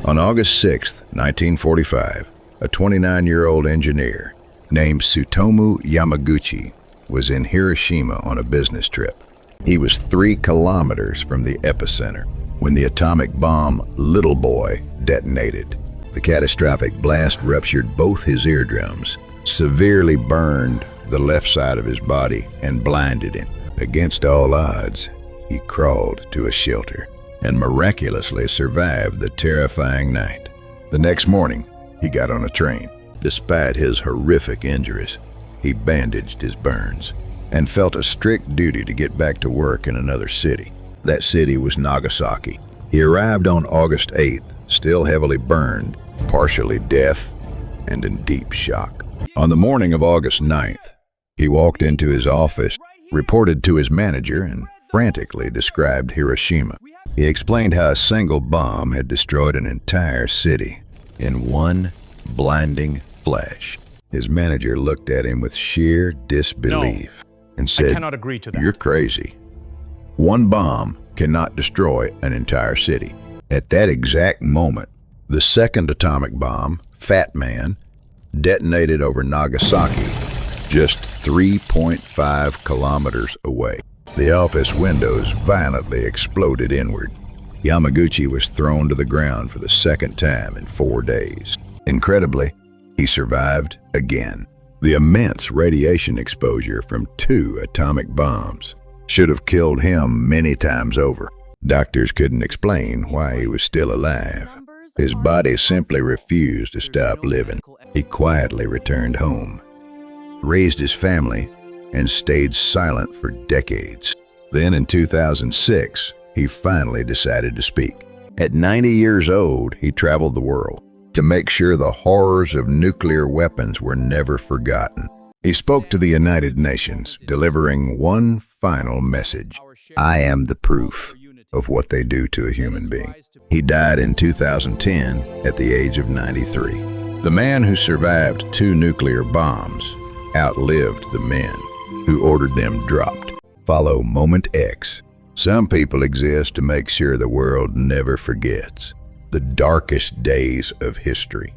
On August 6, 1945, a 29-year-old engineer named Tsutomu Yamaguchi was in Hiroshima on a business trip. He was 3 kilometers from the epicenter when the atomic bomb Little Boy detonated. The catastrophic blast ruptured both his eardrums, severely burned the left side of his body, and blinded him. Against all odds, he crawled to a shelter and miraculously survived the terrifying night. The next morning, he got on a train. Despite his horrific injuries, he bandaged his burns and felt a strict duty to get back to work in another city. That city was Nagasaki. He arrived on August 8th, still heavily burned, partially deaf, and in deep shock. On the morning of August 9th, he walked into his office, reported to his manager, and frantically described Hiroshima. He explained how a single bomb had destroyed an entire city in one blinding flash. His manager looked at him with sheer disbelief and said, I cannot agree to that. "You're crazy. One bomb cannot destroy an entire city." At that exact moment, the second atomic bomb, Fat Man, detonated over Nagasaki, just 3.5 kilometers away. The office windows violently exploded inward. Yamaguchi was thrown to the ground for the second time in 4 days. Incredibly, he survived again. The immense radiation exposure from 2 atomic bombs should have killed him many times over. Doctors couldn't explain why he was still alive. His body simply refused to stop living. He quietly returned home, raised his family, and stayed silent for decades. Then in 2006, he finally decided to speak. At 90 years old, he traveled the world to make sure the horrors of nuclear weapons were never forgotten. He spoke to the United Nations, delivering one final message: "I am the proof of what they do to a human being." He died in 2010 at the age of 93. The man who survived 2 nuclear bombs outlived the men who ordered them dropped. Follow Moment X. Some people exist to make sure the world never forgets the darkest days of history.